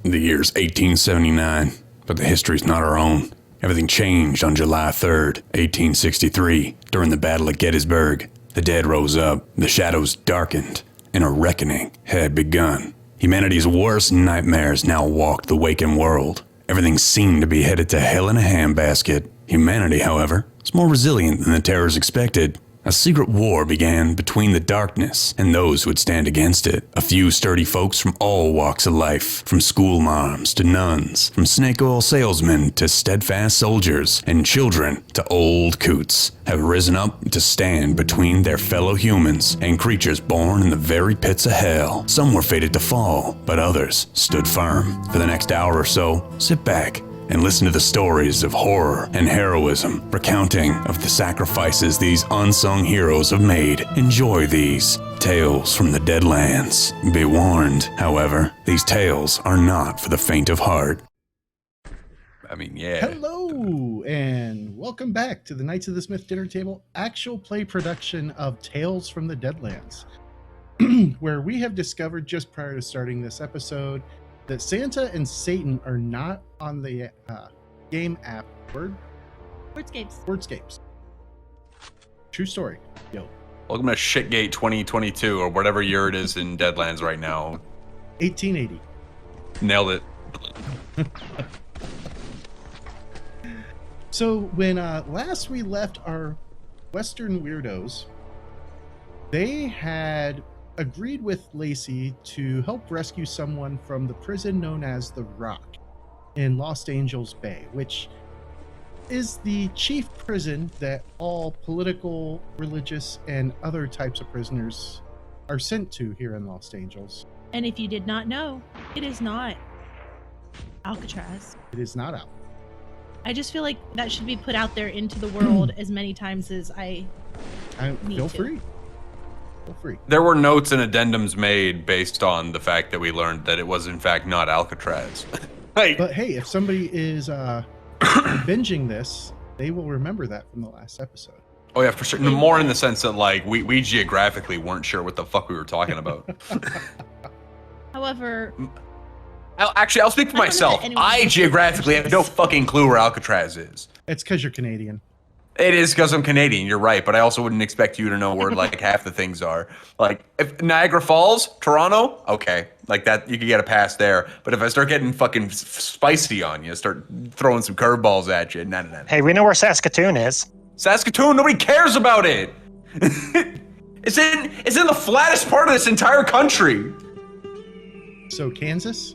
The year's 1879, but the history's not our own. Everything changed on July 3rd, 1863, during the Battle of Gettysburg. The dead rose up, the shadows darkened, and a reckoning had begun. Humanity's worst nightmares now walked the waking world. Everything seemed to be headed to hell in a handbasket. Humanity, however, was more resilient than the terrors expected. A secret war began between the darkness and those who would stand against it. A few sturdy folks from all walks of life, from school marms to nuns, from snake oil salesmen to steadfast soldiers, and children to old coots, have risen up to stand between their fellow humans and creatures born in the very pits of hell. Some were fated to fall, but others stood firm. For the next hour or so, sit back and listen to the stories of horror and heroism, recounting of the sacrifices these unsung heroes have made. Enjoy these tales from the Deadlands. Be warned, however, these tales are not for the faint of heart. I mean, yeah. Hello, and welcome back to the Knights of the Smith Dinner Table actual play production of Tales from the Deadlands, where we have discovered just prior to starting this episode that Santa and Satan are not on the game app Wordscapes. True story. Yo. Welcome to Shitgate 2022 or whatever year it is in Deadlands right now. 1880. Nailed it. So when last we left our Western weirdos, they had agreed with Lacey to help rescue someone from the prison known as the Rock in Los Angeles Bay, which is the chief prison that all political, religious, and other types of prisoners are sent to here in Los Angeles. And if you did not know, it is not Alcatraz. It is not out. I just feel like that should be put out there into the world as many times as I need feel to. free. Feel free. There were notes and addendums made based on the fact that we learned that it was in fact not Alcatraz. But hey, if somebody is binging this, they will remember that from the last episode. Oh yeah, for sure. No, more in the sense that like we geographically weren't sure what the fuck we were talking about. However, I'll speak for myself. I geographically have no fucking clue where Alcatraz is. It's because you're Canadian. It is because I'm Canadian, you're right, but I also wouldn't expect you to know where like half the things are. Like if Niagara Falls, Toronto, okay, like that you could get a pass there. But if I start getting fucking spicy on you, start throwing some curveballs at you, nah. Hey, we know where Saskatoon is. Saskatoon, nobody cares about it. It's in the flattest part of this entire country. So Kansas?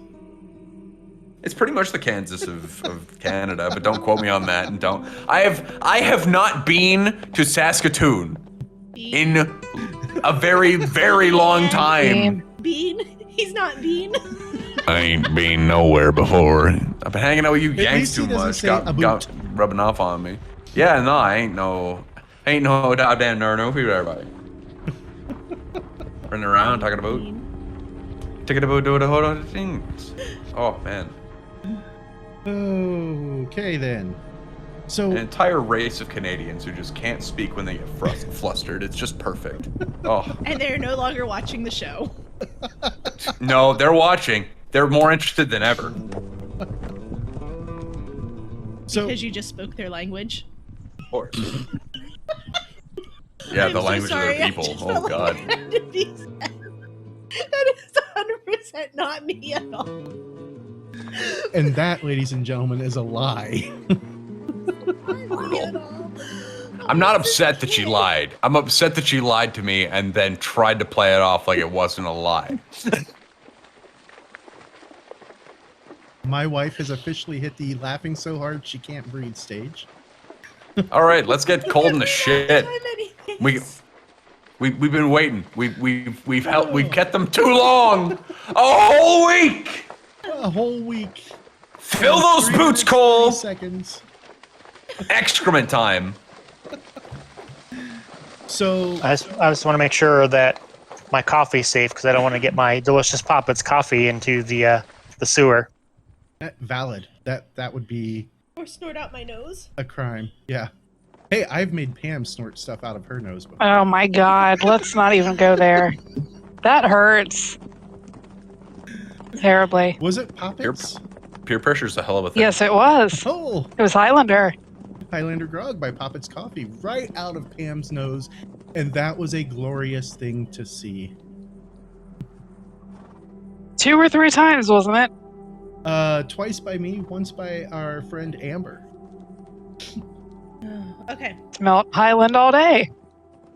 It's pretty much the Kansas of Canada, but don't quote me on that. And don't. I have not been to Saskatoon in a very, very long time. Bean? He's not Bean. I ain't been nowhere before. I've been hanging out with you Yanks too much. Got rubbing off on me. Yeah, no, I ain't no goddamn no people, everybody. Running around talking about doing a whole lot of things. Oh man. Okay then. So an entire race of Canadians who just can't speak when they get flustered. It's just perfect. Oh. And they're no longer watching the show. No, they're watching. They're more interested than ever. So because you just spoke their language. Of course. Yeah, the language of their people. Oh god. That is 100% not me at all. and that, ladies and gentlemen, is a lie. Brutal. I'm not upset that she lied. I'm upset that she lied to me and then tried to play it off like it wasn't a lie. My wife has officially hit the laughing so hard she can't breathe stage. All right, let's get cold in the shit. We've been waiting. We've kept them too long. A whole week. A whole week. Fill those boots, Cole. Seconds. Excrement time. So I just want to make sure that my coffee's safe because I don't want to get my delicious Poppets coffee into the sewer. Valid. That would be. Or snort out my nose. A crime. Yeah. Hey, I've made Pam snort stuff out of her nose before. Oh my god, let's not even go there. That hurts. Terribly. Was it Poppets? Peer pressure is a hell of a thing. Yes, it was. Oh, It was Highlander. Highlander Grog by Poppets Coffee, right out of Pam's nose, and that was a glorious thing to see. 2 or 3 times, wasn't it? Twice by me, once by our friend Amber. Okay. Smelled Highland all day.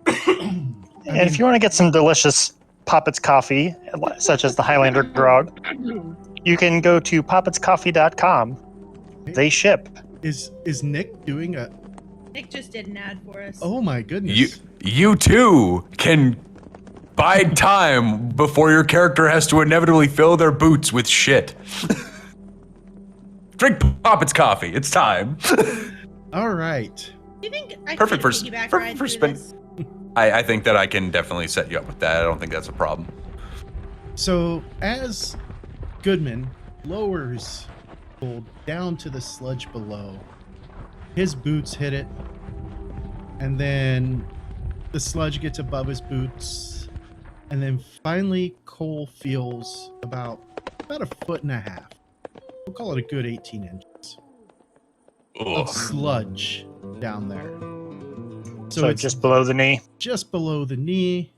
And if you want to get some delicious Poppets coffee, such as the Highlander grog, you can go to poppetscoffee.com. They ship. Is Nick doing a? Nick just did an ad for us. Oh my goodness! You too can bide time before your character has to inevitably fill their boots with shit. Drink Poppets coffee. It's time. All right. Do you think I Perfect could for- piggyback for- ride for through spin- this? I think that I can definitely set you up with that. I don't think that's a problem. So as Goodman lowers Gold down to the sludge below, his boots hit it, and then the sludge gets above his boots, and then finally Cole feels about a 1.5 feet. We'll call it a good 18 inches of sludge down there. So it's just below the knee. just below the knee,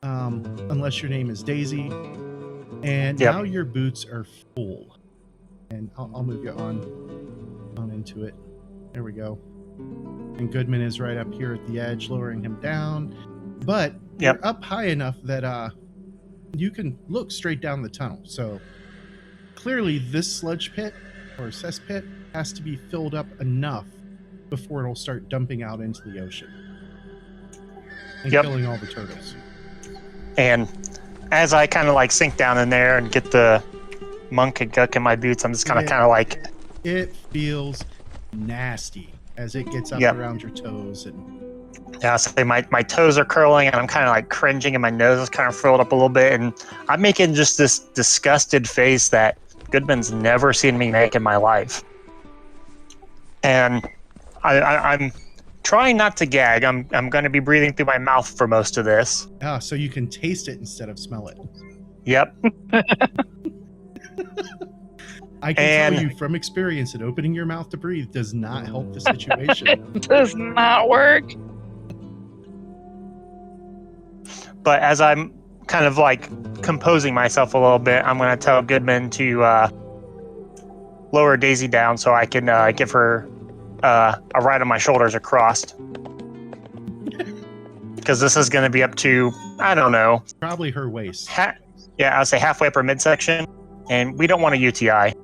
unless your name is Daisy. And Yep. now your boots are full. And I'll move you on into it. There we go. And Goodman is right up here at the edge, lowering him down. But Yep. you're up high enough that you can look straight down the tunnel. So clearly this sludge pit or cesspit has to be filled up enough before it'll start dumping out into the ocean and Yep. killing all the turtles. And as I kind of like sink down in there and get the monk and guck in my boots, I'm just kind of like, It feels nasty as it gets up Yep. around your toes, and yeah, so my toes are curling and I'm kind of like cringing and my nose is kind of filled up a little bit. And I'm making just this disgusted face that Goodman's never seen me make in my life. And I'm trying not to gag. I'm going to be breathing through my mouth for most of this. so you can taste it instead of smell it. Yep. I can tell And- you from experience that opening your mouth to breathe does not help the situation. Does not work. But as I'm kind of like composing myself a little bit, I'm going to tell Goodman to lower Daisy down so I can give her a ride on my shoulders across. Because this is going to be up to, I don't know, Probably her waist. I'll say halfway up her midsection, and we don't want a UTI.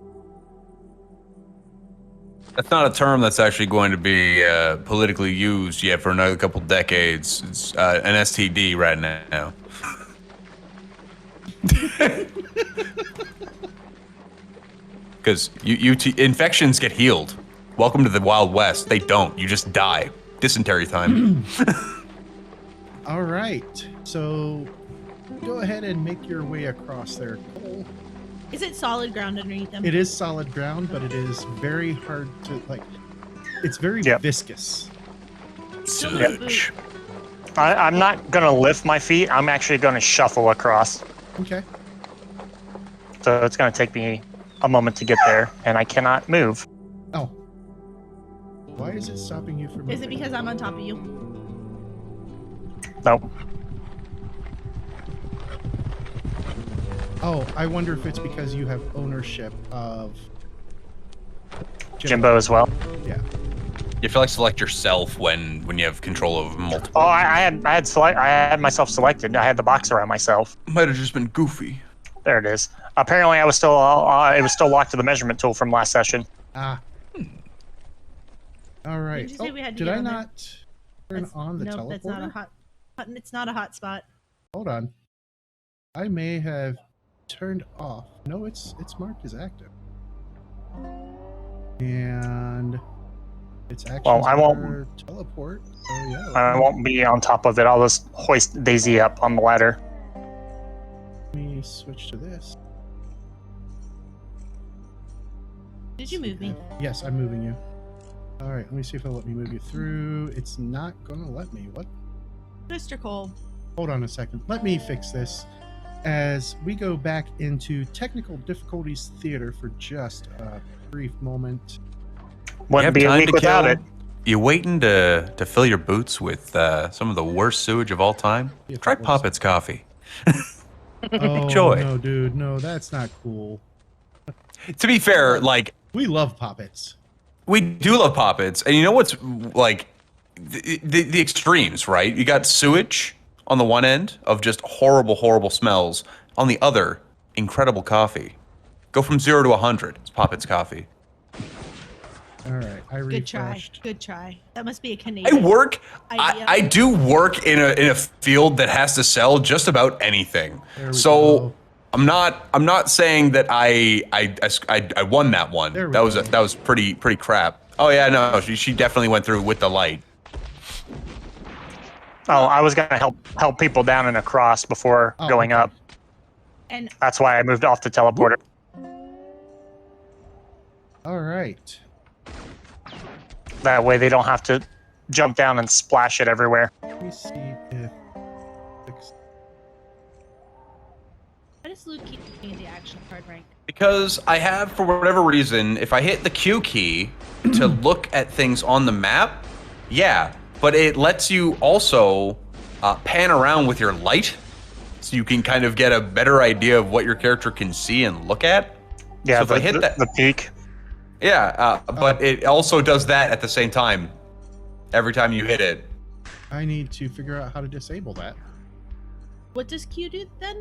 That's not a term that's actually going to be politically used yet for another couple decades. It's an STD right now. Because infections get healed. Welcome to the Wild West. They don't. You just die. Dysentery time. All right. So go ahead and make your way across there, Cole. Is it solid ground underneath them? It is solid ground, but it is very hard to it's very Yep. viscous. Sludge. I'm not going to lift my feet. I'm actually going to shuffle across. Okay. So it's going to take me a moment to get there, and I cannot move. Oh. Why is it stopping you from moving? Is it because I'm on top of you? Nope. Oh, I wonder if it's because you have ownership of Jimbo as well. Yeah. You feel like select yourself when you have control of multiple. Oh, I had myself selected. I had the box around myself. Might have just been goofy. There it is. Apparently, I was still it was still locked to the measurement tool from last session. Ah. All right. Did you say we had to did get I on there? not turn on the nope, teleporter? that's not a hot button. It's not a hot spot. Hold on. I may have turned off. No, it's marked as active. And it's actually Well, I won't- teleport. Oh yeah. I won't be on top of it. I'll just hoist Daisy up on the ladder. Let me switch to this. Did you move me? Yes, I'm moving you. All right, let me see if it'll let me move you through. It's not gonna let me. What? Mr. Cole. Hold on a second. Let me fix this. as we go back into technical difficulties theater for just a brief moment. Wouldn't be a week without it. You waiting to fill your boots with some of the worst sewage of all time? If Try it was- Poppet's coffee. Oh, Enjoy. no, dude. No, that's not cool. To be fair, like, We love poppets. we do love Poppets, and you know what's like the extremes, right? You got sewage on the one end of just horrible, horrible smells. On the other, incredible coffee. Go from 0 to 100. It's Poppets coffee. All right, I Good try. refreshed. Good try. That must be a I Canadian. work. idea. I do work in a field that has to sell just about anything. There we So go. I'm not saying that I won that one. There we That was go. that was pretty crap. Oh yeah, no, she definitely went through with the light. Oh, I was gonna help people down and across before Oh, going okay. up. And That's why I moved off the teleporter. All right. That way they don't have to jump down and splash it everywhere. Let me see if. why does Luke keep me in the action card rank? Because I have, for whatever reason, if I hit the Q key to look at things on the map, yeah, but it lets you also pan around with your light, so you can kind of get a better idea of what your character can see and look at. Yeah, So if I hit that- the peak. Yeah, but it also does that at the same time, every time you hit it. I need to figure out how to disable that. What does Q do then?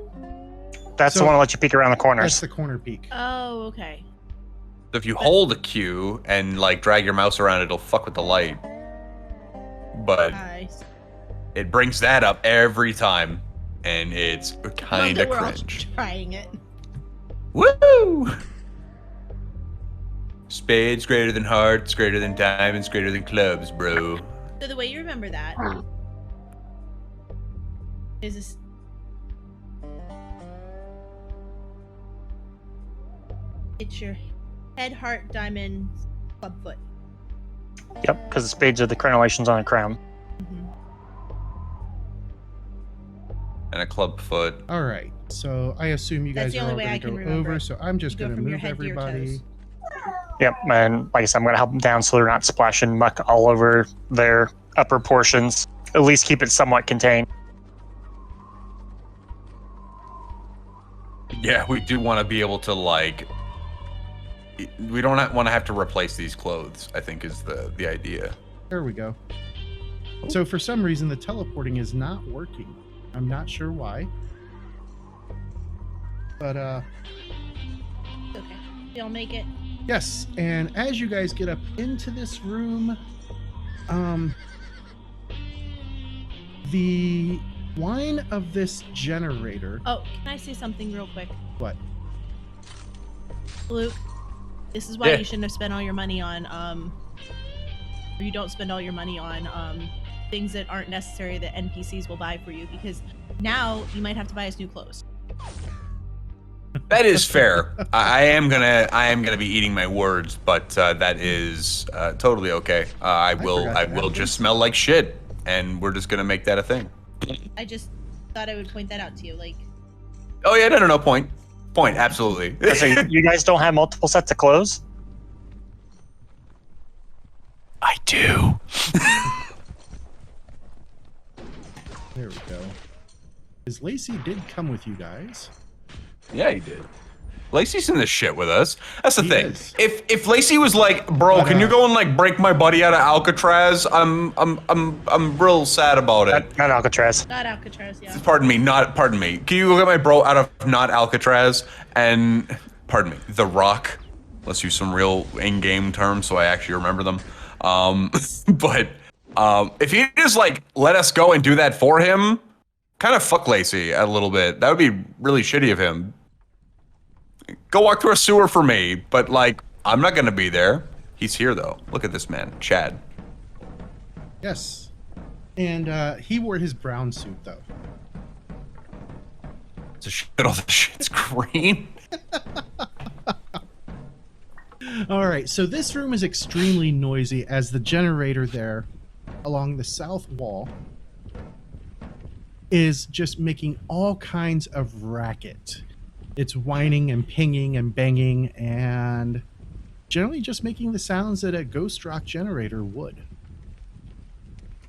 That's So- the one that lets you peek around the That's corners. the corner peak. Oh, okay. So if you hold a Q and like drag your mouse around, it'll fuck with the light. But Nice. it brings that up every time, and it's Love kind that of we're all cringe. trying it. Woo! Spades greater than hearts, greater than diamonds, greater than clubs, bro. So the way you remember that is this. It's your head, heart, diamond, clubfoot. Yep, because the spades are the crenellations on a crown. Mhm. And a club foot. All right. So I assume you That's guys the are only all way going I to can go remember over. it. So I'm just You go going to from your move head to your everybody. toes. Yep, and like I said, I'm going to help them down so they're not splashing muck all over their upper portions. At least keep it somewhat contained. Yeah, we do want to be able to like. We don't want to have to replace these clothes, I think is the idea. There we go. So for some reason, the teleporting is not working. I'm not sure why. But It's okay. You'll make it. yes, and as you guys get up into this room, the line of this generator. Oh, can I say something real quick? What? Luke, this is why Yeah. you shouldn't have spent all your money on or you don't spend all your money on things that aren't necessary that NPCs will buy for you, because now you might have to buy us new clothes. That is fair. I am gonna be eating my words, but that is totally okay. I will forgot to will add just this. smell like shit, and we're just gonna make that a thing. I just thought I would point that out to you. Like, Oh yeah, no, point, absolutely. So you guys don't have multiple sets of clothes? I do. There we go. Because Lacey did come with you guys. Yeah, he did. Lacey's in this shit with us. That's the He thing. is. If Lacey was like, bro, But, can you go and like break my buddy out of Alcatraz? I'm real sad about it. Not Alcatraz. not Alcatraz, yeah. Pardon me. Can you go get my bro out of not Alcatraz? And pardon me, The Rock. Let's use some real in-game terms so I actually remember them. But if he just like let us go and do that for him, kind of fuck Lacey a little bit. That would be really shitty of him. Go walk through a sewer for me, but like I'm not gonna be there. He's here though. Look at this man, Chad. Yes. And he wore his brown suit, though. It's a shit. All the shit's green. All right, so this room is extremely noisy as the generator there along the south wall is just making all kinds of racket. It's whining and pinging and banging and generally just making the sounds that a ghost rock generator would.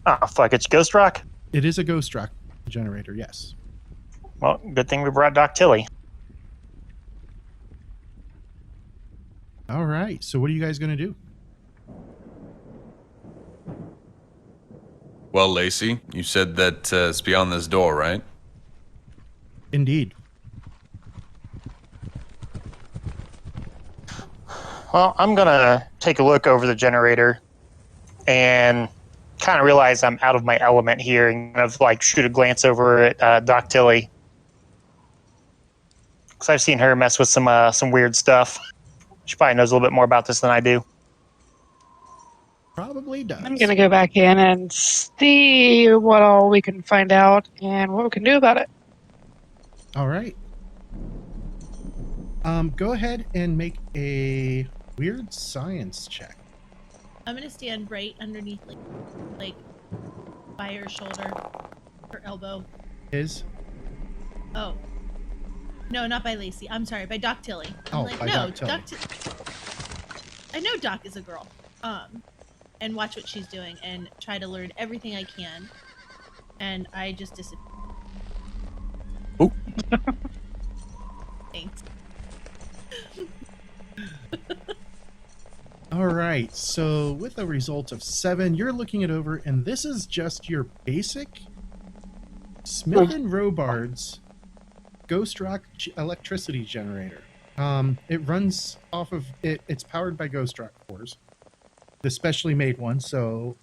Oh, fuck, it's Ghost Rock? It is a ghost rock generator, yes. Well, good thing we brought Doc Tilly. All right, so what are you guys going to do? Well, Lacey, you said that it's beyond this door, right? Indeed. Well, I'm going to take a look over the generator and kind of realize I'm out of my element here and kind of like shoot a glance over at Doc Tilly. Because I've seen her mess with some weird stuff. She probably knows a little bit more about this than I do. Probably does. I'm gonna go back in and see what all we can find out and what we can do about it. All right. Go ahead and make a weird science check. I'm gonna stand right underneath, like by her shoulder, her elbow. Is Oh, no, not by Lacey. I'm sorry, by Doc Tilly. I'm Oh, like, by no, Doc Tilly. I know Doc is a girl. And watch what she's doing and try to learn everything I can. And I just disappear. Ooh. Thanks. all right. So with a result of 7, you're looking it over, and this is just your basic Smith and Robards Ghost Rock electricity generator. It runs off of it. It's powered by Ghost Rock cores, the specially made one. So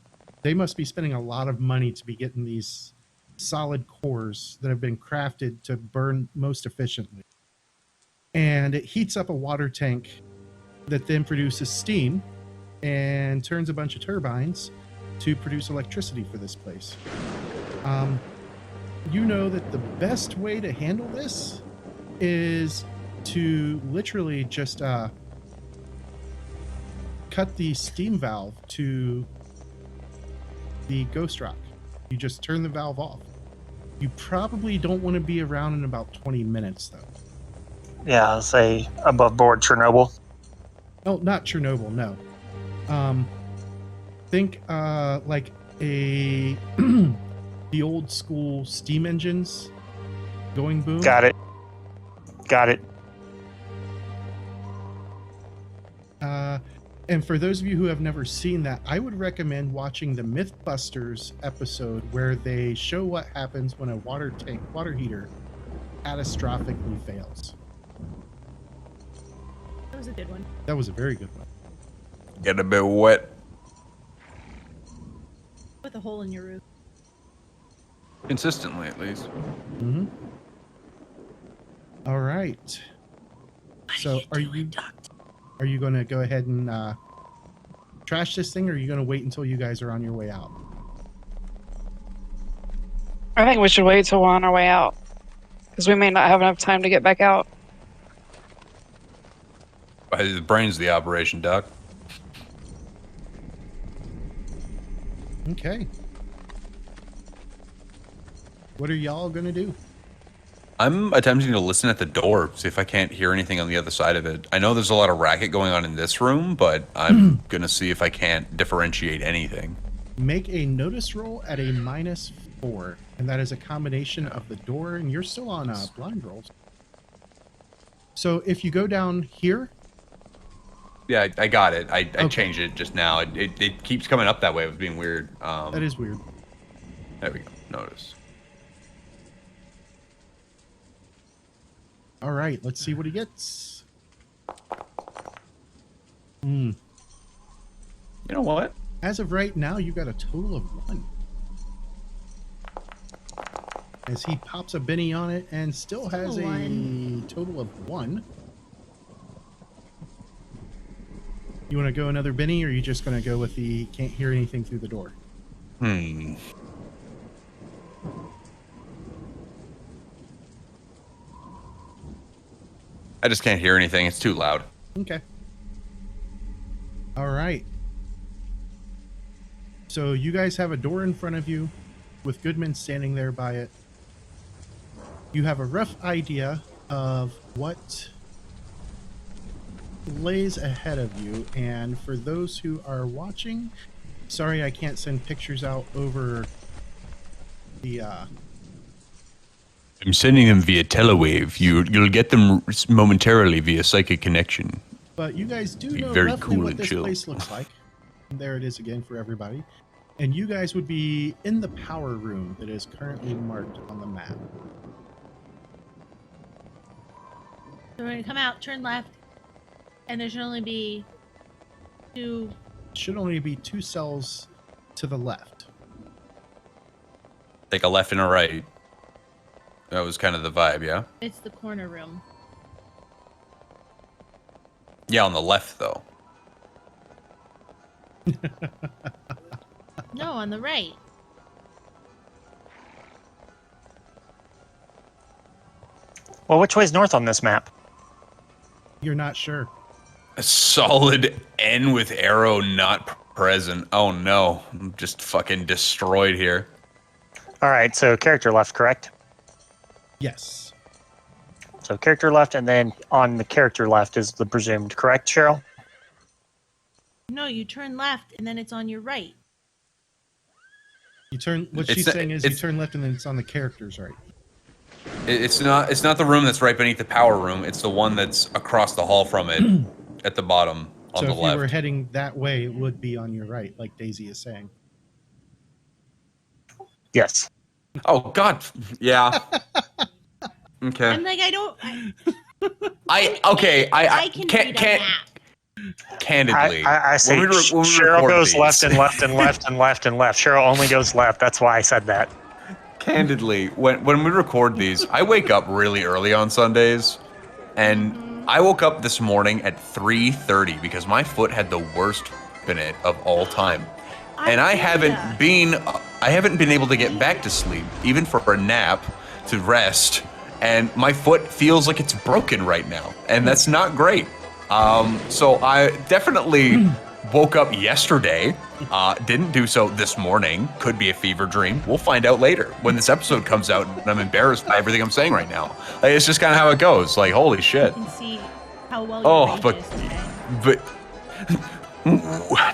they must be spending a lot of money to be getting these solid cores that have been crafted to burn most efficiently. And it heats up a water tank that then produces steam and turns a bunch of turbines to produce electricity for this place. You know that the best way to handle this is to literally just cut the steam valve to the Ghost Rock. You just turn the valve off. You probably don't want to be around in about 20 minutes, though. Yeah, I'll say above board Chernobyl. Oh, not Chernobyl, no. Think like a the old school steam engines going boom. Got it. And for those of you who have never seen that, I would recommend watching the Mythbusters episode where they show what happens when a water heater catastrophically fails. That was a good one. That was a very good one. Get a bit wet. With a hole in your roof. Consistently, at least. Mm-hmm. All right. So are you going to go ahead and trash this thing, or are you going to wait until you guys are on your way out? I think we should wait till we're on our way out. Because we may not have enough time to get back out. The brain's the operation, Doc. Okay. What are y'all going to do? I'm attempting to listen at the door, see if I can't hear anything on the other side of it. I know there's a lot of racket going on in this room, but I'm going to see if I can't differentiate anything. Make a notice roll at a -4, and that is a combination of the door, and you're still on blind rolls. So if you go down here... Yeah, I got it. I Okay. changed it just now. It keeps coming up that way. It was being weird. That is weird. There we go. Notice. All right, let's see what he gets. Hmm. You know what? As of right now, you got a total of 1. As he pops a Benny on it and still has a total of 1. You want to go another Benny, or are you just going to go with the can't hear anything through the door? Hmm. I just can't hear anything. It's too loud. Okay. All right. So you guys have a door in front of you with Goodman standing there by it. you have a rough idea of what lays ahead of you. And for those who are watching, sorry I can't send pictures out over the I'm sending them via telewave. You'll get them momentarily via psychic connection. but you guys do Be know very roughly cool what and this chill. place looks like. And there it is again for everybody. And you guys would be in the power room that is currently marked on the map. So we're gonna come out, turn left, and there should only be 2. Should only be 2 cells to the left. Take a left and a right. That was kind of the vibe, yeah? It's the corner room. Yeah, on the left, though. No, on the right. Well, which way's north on this map? You're not sure. A solid N with arrow not present. Oh no, I'm just fucking destroyed here. All right, so character left, correct? Yes. So character left, and then on the character left is the presumed, correct, Cheryl? No, you turn left, and then it's on your right. You turn. What It's she's not- saying is you it's- turn left and then it's on the characters right. It's not the room that's right beneath the power room. It's the one that's across the hall from it, at the bottom on So the if left. you were heading that way, it would be on your right, like Daisy is saying. Yes. Oh God, yeah. Okay. I'm like, I can can't read a map. candidly. I say when we Cheryl record goes these- left and left and left and left and left. Cheryl only goes left. That's why I said that. Candidly, when we record these, I wake up really early on Sundays, and I woke up this morning at 3:30 because my foot had the worst in it of all time, and I haven't been able to get back to sleep even for a nap to rest, and my foot feels like it's broken right now, and that's not great. So I definitely woke up yesterday. Didn't do so this morning. Could be a fever dream. We'll find out later when this episode comes out, and I'm embarrassed by everything I'm saying right now. Like, it's just kind of how it goes. Like, holy shit. You can see how well Oh, your rage but- is today. But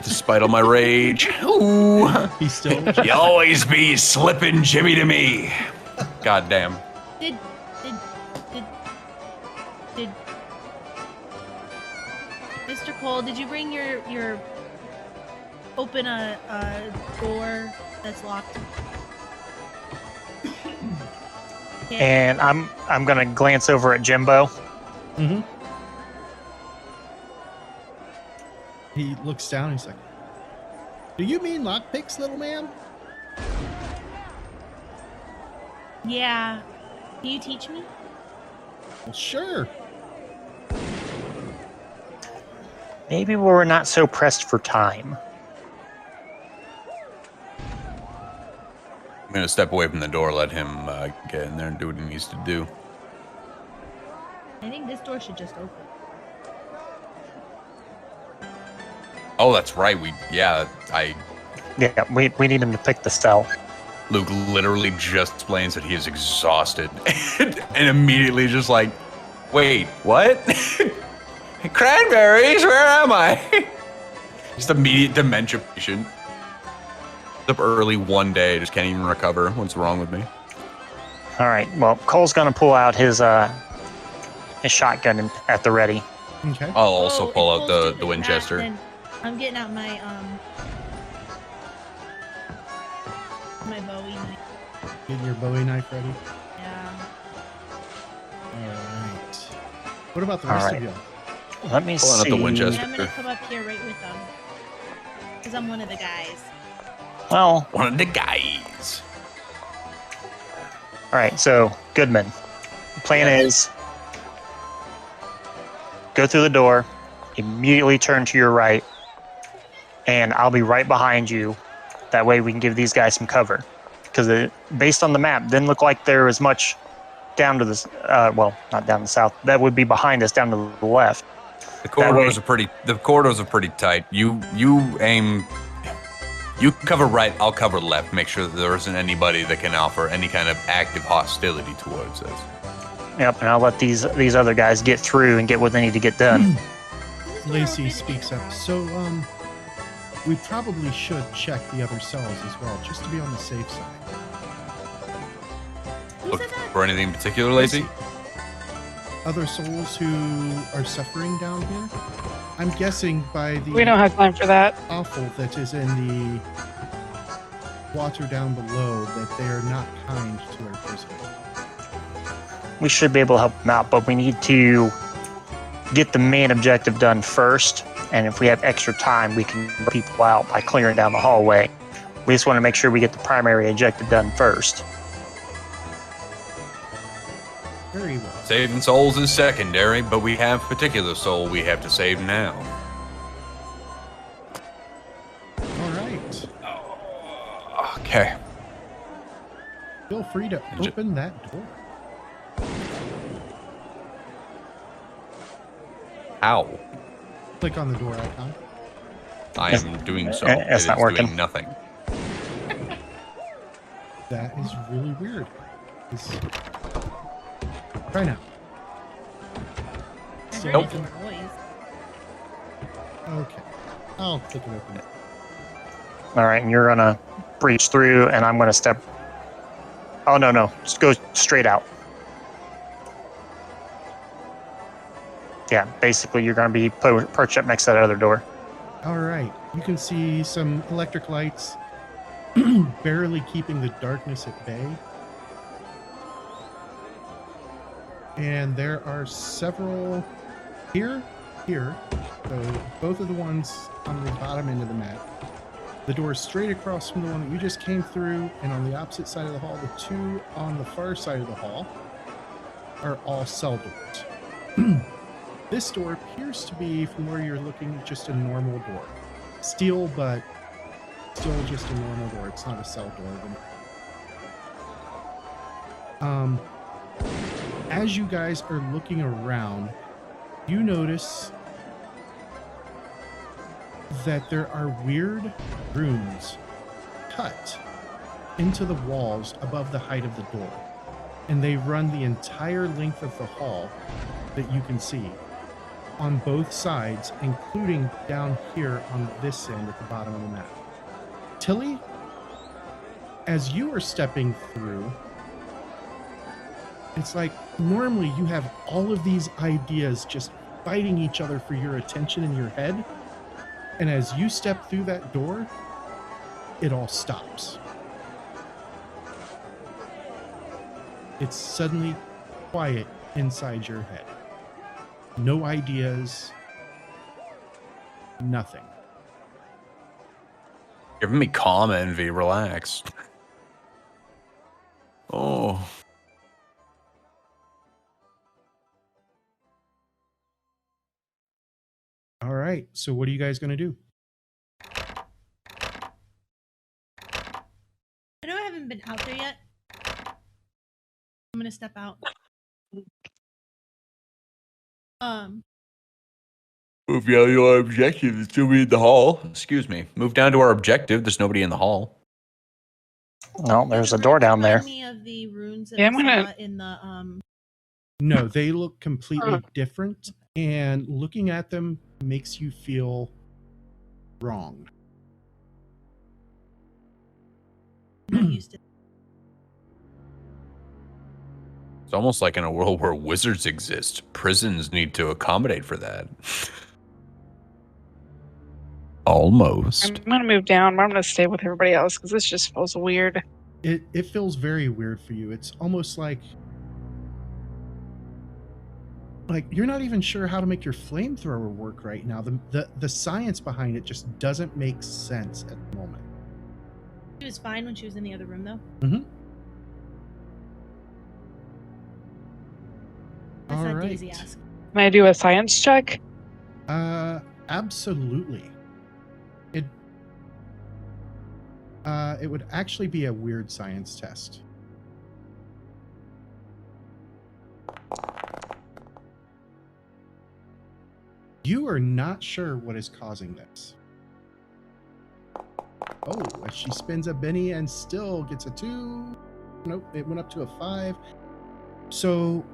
despite all my rage, ooh, He's still. you always be slipping Jimmy to me. God damn. Did Mr. Cole, did you bring your open a door that's locked? And I'm gonna glance over at Jimbo. Mm-hmm. He looks down. He's like, "Do you mean lockpicks, little man?" Yeah. Can you teach me? Well, sure. Maybe we're not so pressed for time. I'm gonna step away from the door, let him get in there and do what he needs to do. I think this door should just open. Oh, that's right. Yeah, we need him to pick the cell. Luke literally just explains that he is exhausted and immediately just like, wait, what? Cranberries, where am I? Just immediate dementia patient. Up early one day, just can't even recover. What's wrong with me? All right. Well, Cole's gonna pull out his shotgun at the ready. Okay. I'll also Oh, pull if out Cole's the doing Winchester. that, then I'm getting out my my Bowie knife. Get your Bowie knife ready. Yeah. All right. What about the All rest right. of y'all? Let me Pulling out see. the And Winchester. I'm gonna come up here right with them. Because I'm one of the guys. Well, One of the guys. all right. So Goodman, the plan is go through the door, immediately turn to your right, and I'll be right behind you. That way we can give these guys some cover. Because based on the map, didn't look like there was much down to this. Well, not down the south. That would be behind us, down to the left. The corridors are pretty tight. You aim You cover right, I'll cover left. Make sure that there isn't anybody that can offer any kind of active hostility towards us. Yep, and I'll let these other guys get through and get what they need to get done. Lacey speaks up. So, we probably should check the other cells as well, just to be on the safe side. Who Look said that? for anything in particular, Lacey? Other souls who are suffering down here? I'm guessing by the We don't have time for that. offal that is in the water down below that they are not kind to our prisoner. We should be able to help them out, but we need to get the main objective done first. And if we have extra time, we can get people out by clearing down the hallway. We just want to make sure we get the primary objective done first. Very well. Saving souls is secondary, but we have particular soul we have to save now. All right. Okay. Feel free to open that door. How? Click on the door icon. I am doing so. It's not working. Doing nothing. That is really weird. Try now. I Still heard Nope. it in noise. Okay. I'll click it open. All right, and you're going to breach through, and I'm going to step... Oh, no. Just go straight out. Yeah, basically, you're going to be perched up next to that other door. All right. You can see some electric lights barely keeping the darkness at bay. And there are several here. So both of the ones on the bottom end of the map. The door straight across from the one that you just came through, and on the opposite side of the hall, the two on the far side of the hall are all cell doors. This door appears to be, from where you're looking, just a normal door. Steel, but still just a normal door. It's not a cell door. As you guys are looking around, you notice that there are weird runes cut into the walls above the height of the door. And they run the entire length of the hall that you can see on both sides, including down here on this end at the bottom of the map. Tilly, as you are stepping through, it's like normally you have all of these ideas just fighting each other for your attention in your head. And as you step through that door, it all stops. It's suddenly quiet inside your head. No ideas. Nothing. Giving me calm envy. Relax. Oh. All right. So what are you guys going to do? I know I haven't been out there yet. I'm gonna step out. Move down to our objective. There's nobody in the hall. Excuse me. Move down to our objective. There's nobody in the hall. No, there's a door down there. Remind me of the runes that Yeah, I I'm gonna- saw in the No, they look completely different, and looking at them makes you feel wrong. I'm not used to. It's almost like in a world where wizards exist. Prisons need to accommodate for that. Almost. I'm gonna move down, but I'm gonna stay with everybody else because this just feels weird. It feels very weird for you. It's almost like you're not even sure how to make your flamethrower work right now. The science behind it just doesn't make sense at the moment. She was fine when she was in the other room, though. Mm-hmm. That's All not right. Daisy asked. Can I do a science check? Absolutely. It would actually be a weird science test. You are not sure what is causing this. Oh, she spins a Benny and still gets a 2. Nope, it went up to a 5. So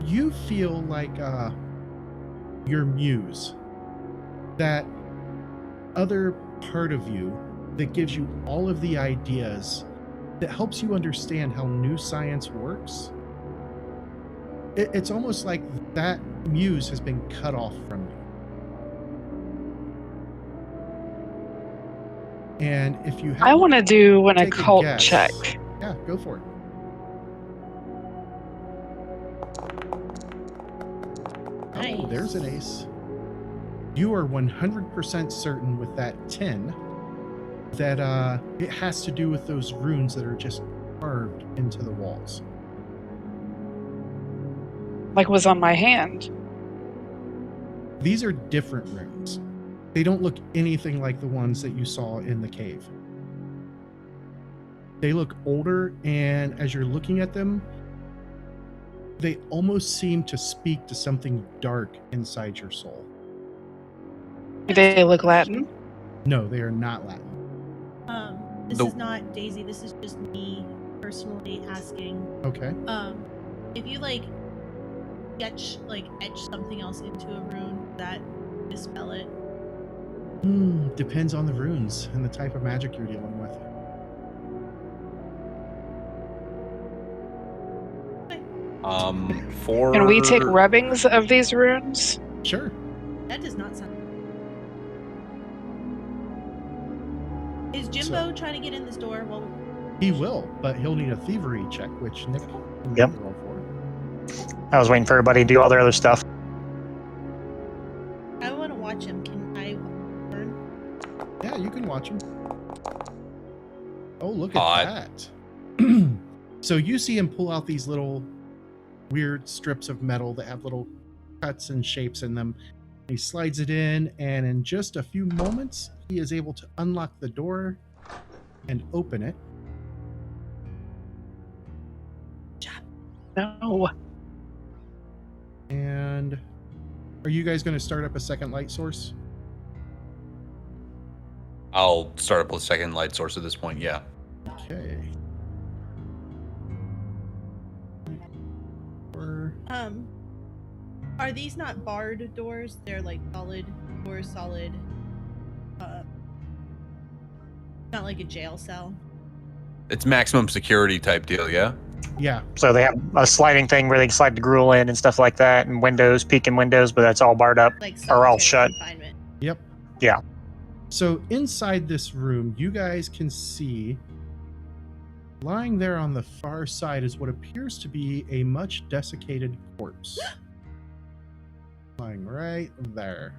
you feel like your muse, that other part of you that gives you all of the ideas, that helps you understand how new science works. It's almost like that muse has been cut off from you. And if you have, I want to do an take a occult guess. check. Yeah, go for it. Oh, Nice. there's an ace. You are 100% certain with that 10 that it has to do with those runes that are just carved into the walls. Like was on my hand. These are different runes. They don't look anything like the ones that you saw in the cave. They look older, and as you're looking at them, they almost seem to speak to something dark inside your soul. Do they look Latin? No, they are not Latin. This The- is not Daisy. This is just me personally asking. Okay. If you like etch something else into a rune, that dispel it. Depends on the runes and the type of magic you're dealing with. For Can we take rubbings of these runes? Sure. That does not sound. Is Jimbo trying to get in this door? Well, He will, but he'll need a thievery check, which Nick can Yep. roll for. I was waiting for everybody to do all their other stuff. I want to watch him. Can I learn? Yeah, you can watch him. Oh, look at Odd. that. So you see him pull out these little weird strips of metal that have little cuts and shapes in them. He slides it in, and in just a few moments, he is able to unlock the door and open it. No. And are you guys going to start up a second light source? I'll start up with a second light source at this point. Yeah. Okay. Or Are these not barred doors? They're like solid doors, solid. Not like a jail cell. It's maximum security type deal. Yeah. yeah, So they have a sliding thing where they can slide the gruel in and stuff like that, and windows, peeking windows, but that's all barred up. Like Are all solitary shut. confinement. yep. Yeah. So inside this room, you guys can see lying there on the far side is what appears to be a much desiccated corpse. Lying right there.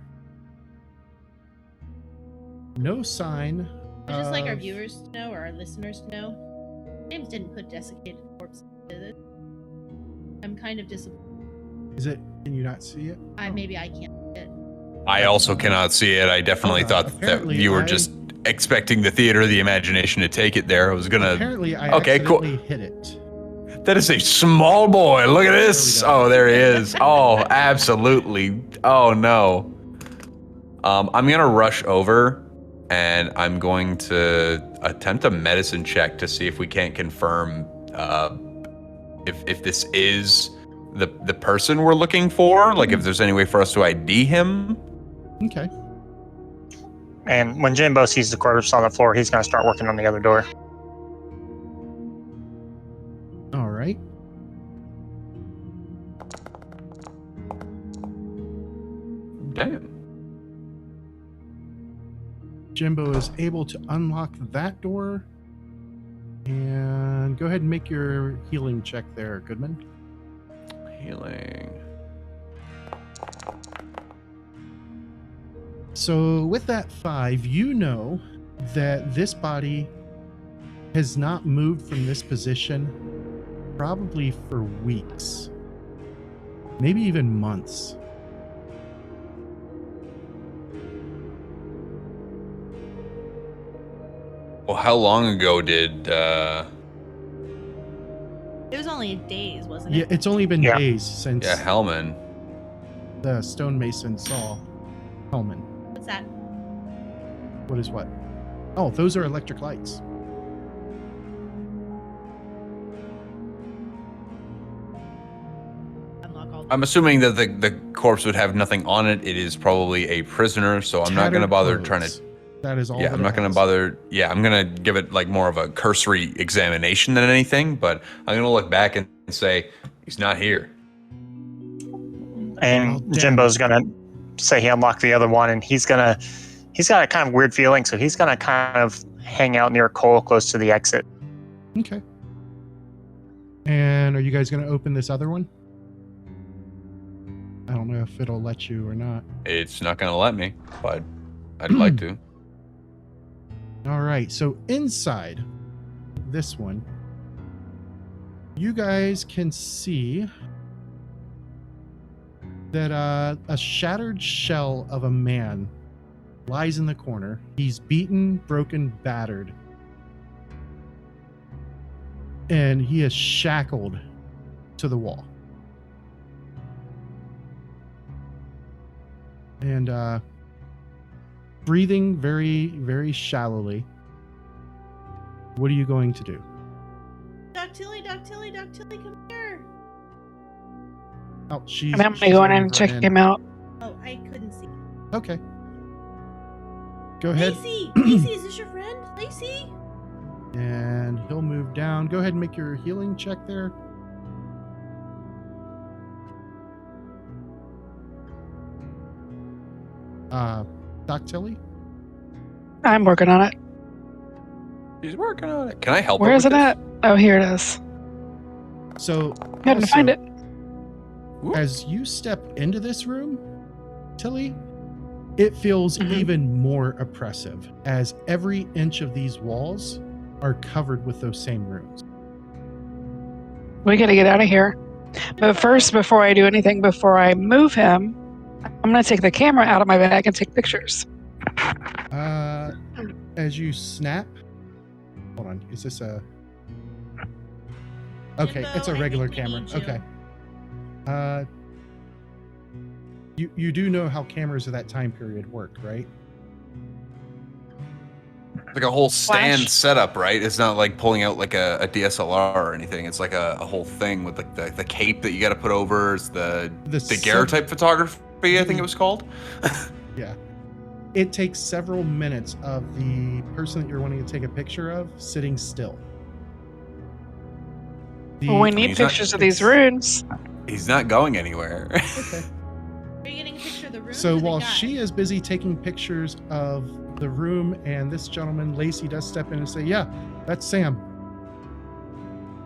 No sign. I'd just like our of- viewers to know, or our listeners to know, James didn't put desiccated corpse into this. I'm kind of disappointed. Is it? Can you not see it? Maybe I can't see it. I also cannot see it. I definitely thought that apparently you were I- just expecting the theater of the imagination to take it there. I was gonna. Apparently, I Okay, cool. accidentally hit it. That is a small boy. Look at this. There we go. Oh, there he is. Oh, absolutely. Oh no. I'm gonna rush over, and I'm going to attempt a medicine check to see if we can't confirm if this is the person we're looking for. Like, if there's any way for us to ID him. Okay. And when Jimbo sees the corpse on the floor, he's going to start working on the other door. All right. Damn. Jimbo is able to unlock that door. And go ahead and make your healing check there, Goodman. Healing. So with that 5, you know that this body has not moved from this position probably for weeks, maybe even months. Well, how long ago did It was only days, wasn't Yeah, it? it's only been Yeah. days since Hellman? the stonemason saw Hellman. What's that? What is what? Oh, those are electric lights. Unlock all. I'm assuming that the corpse would have nothing on it. It is probably a prisoner, so I'm not going to Tattered bother clothes. trying to. That is all. Yeah, that I'm it not going to has. bother. Yeah, I'm going to give it like more of a cursory examination than anything, but I'm going to look back and say, he's not here. And Oh, damn Jimbo's it. gonna say he unlocked the other one, and he's got a kind of weird feeling, so he's gonna kind of hang out near Cole, close to the exit. Okay. And are you guys going to open this other one? I don't know if it'll let you or not. It's not going to let me, but I'd like to. All right. So inside this one, you guys can see that a shattered shell of a man lies in the corner. He's beaten, broken, battered. And he is shackled to the wall. And breathing very, very shallowly. What are you going to do? Doctilly, come here. Oh, she's. I'm gonna she's go in already and check run him out. Oh, I couldn't see. Okay. Go ahead. Lacey, Lacey, is this your friend? Lacey? And he'll move down. Go ahead and make your healing check there. Doctilly? I'm working on it. He's working on it. Can I help Where him is with it this? at? Oh, here it is. So, Couldn't also, find it. as you step into this room, Tilly, it feels Mhm. even more oppressive as every inch of these walls are covered with those same runes. We gotta get out of here. But first, before I do anything, before I move him, I'm gonna take the camera out of my bag and take pictures. As you snap, hold on, is this a? Okay, Jimbo, it's a I regular think we camera. need you. Okay. You do know how cameras of that time period work, right? Like a whole stand Flash. setup, right? It's not like pulling out like a DSLR or anything. It's like a whole thing with like the cape that you got to put over. It's the daguerreotype photography, I think it was called. Yeah. It takes several minutes of the person that you're wanting to take a picture of sitting still. Well, we mean, need he's not- pictures of these runes. He's not going anywhere. Okay. Are you getting a picture of the room? So or the while guy? she is busy taking pictures of the room, and this gentleman, Lacey, does step in and say, "Yeah, that's Sam."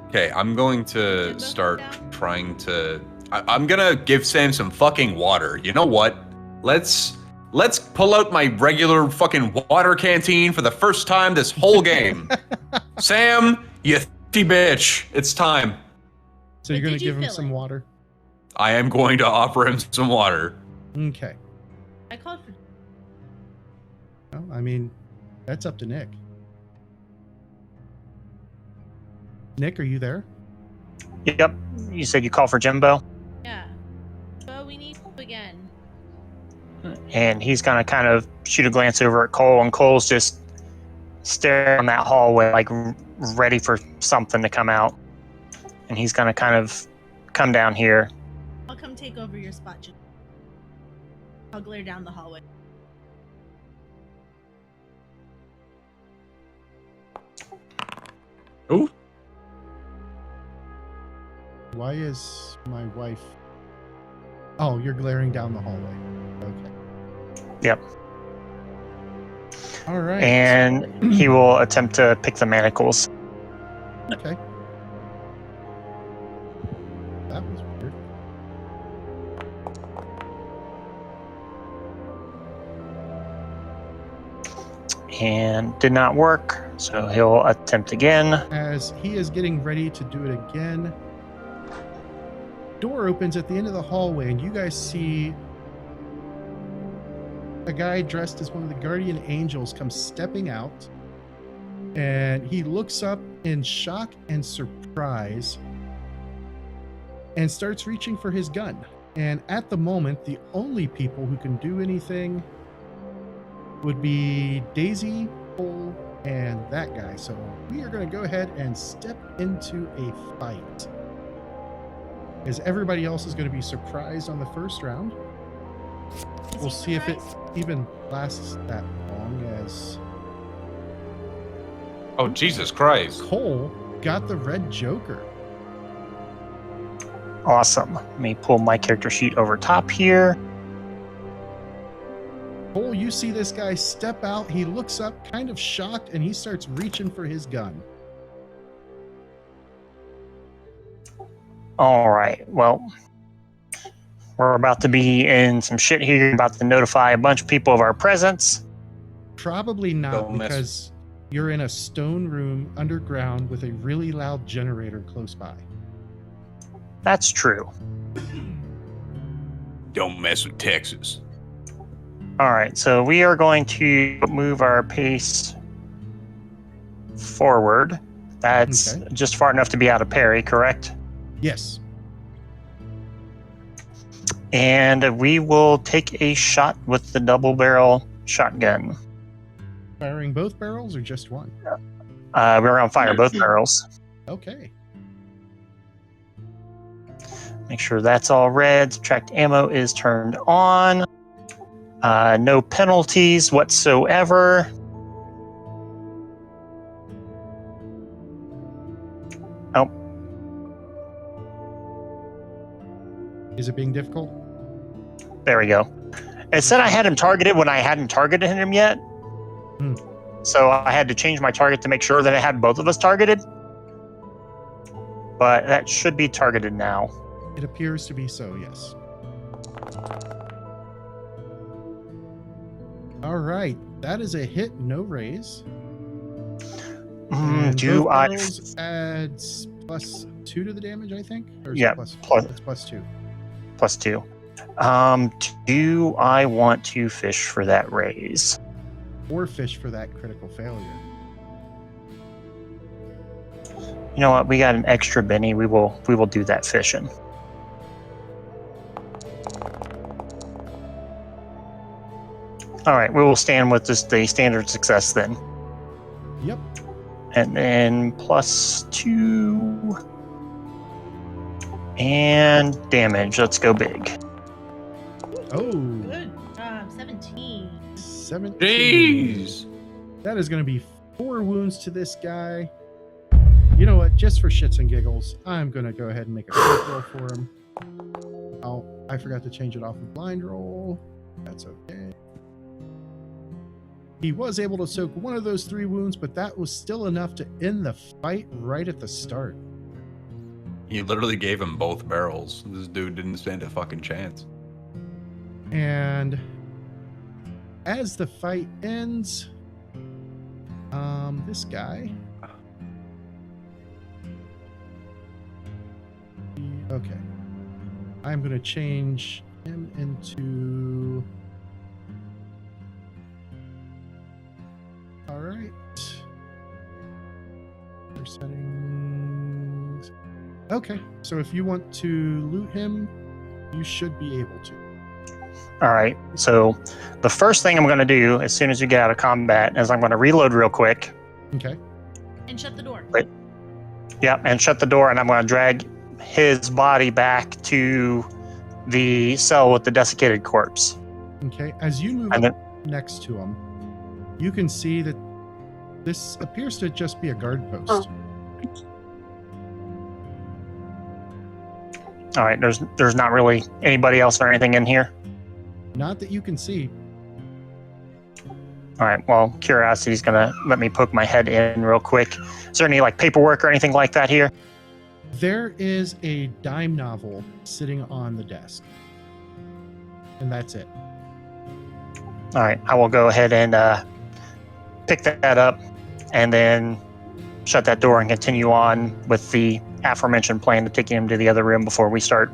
Okay, I'm going to Jimbo, start down? trying to. I'm gonna give Sam some fucking water. You know what? Let's pull out my regular fucking water canteen for the first time this whole game. Sam, you bitch! It's time. So But you're going did to you give him fill some it? water. I am going to offer him some water. Okay. I called for. Well, I mean, that's up to Nick. Nick, are you there? Yep. You said you called for Jimbo, Yeah. But we need help again. and he's gonna kind of shoot a glance over at Cole, and Cole's just staring on that hallway, like ready for something to come out. And he's gonna kind of come down here. I'll come take over your spot, Jim. I'll glare down the hallway. Ooh. Why is my wife... Oh, you're glaring down the hallway. Okay. Yep. All right. And he will attempt to pick the manacles. Okay. That was weird. And did not work, so he'll attempt again. As he is getting ready to do it again, door opens at the end of the hallway, and you guys see a guy dressed as one of the guardian angels come stepping out, and he looks up in shock and surprise and starts reaching for his gun. And at the moment, the only people who can do anything would be Daisy, Cole, and that guy. So we are going to go ahead and step into a fight. As everybody else is going to be surprised on the first round. We'll see if it even lasts that long, as Oh, Jesus Christ. Cole got the red Joker. Awesome. Let me pull my character sheet over top here. Cole, you see this guy step out. He looks up, kind of shocked, and he starts reaching for his gun. All right. Well, we're about to be in some shit here. About to notify a bunch of people of our presence. Probably not, Don't mess- because you're in a stone room underground with a really loud generator close by. That's true. Don't mess with Texas. All right. So we are going to move our pace forward. That's Okay. just far enough to be out of parry, correct? Yes. And we will take a shot with the double barrel shotgun. Firing both barrels or just one? We're going to fire both barrels. Okay. Make sure that's all red. Subtract ammo is turned on. No penalties whatsoever. Oh, Is it being difficult? there we go. It said I had him targeted when I hadn't targeted him yet. Hmm. So I had to change my target to make sure that it had both of us targeted. But that should be targeted now. It appears to be so, yes. All right. That is a hit, no raise. And Do both I? barrels adds +2 to the damage, I think? Or is it Yeah, plus plus- it's +2. +2. Do I want to fish for that raise? Or fish for that critical failure. You know what? We got an extra Benny. We will do that fishing. All right, we will stand with just the standard success then, Yep. and then +2 and damage. Let's go big. Oh, Good job. 17. 17. Jeez. That is going to be 4 wounds to this guy. You know what? Just for shits and giggles, I'm going to go ahead and make a quick roll for him. Oh, I forgot to change it off of blind roll. That's okay. He was able to soak one of those 3 wounds, but that was still enough to end the fight right at the start. You literally gave him both barrels. This dude didn't stand a fucking chance. And as the fight ends, this guy. Okay. I'm going to change him into. All right. For settings. Okay. So if you want to loot him, you should be able to. All right. So the first thing I'm going to do as soon as you get out of combat is I'm going to reload real quick. Okay. And shut the door. Yeah, and shut the door, and I'm going to drag his body back to the cell with the desiccated corpse. Okay. As you move And up next to him, you can see that this appears to just be a guard post. All right, there's not really anybody else or anything in here. Not that you can see. All right, well, curiosity's gonna let me poke my head in real quick. Is there any like paperwork or anything like that here? There is a dime novel sitting on the desk. And that's it. All right, I will go ahead and pick that up and then shut that door and continue on with the aforementioned plan of taking him to the other room before we start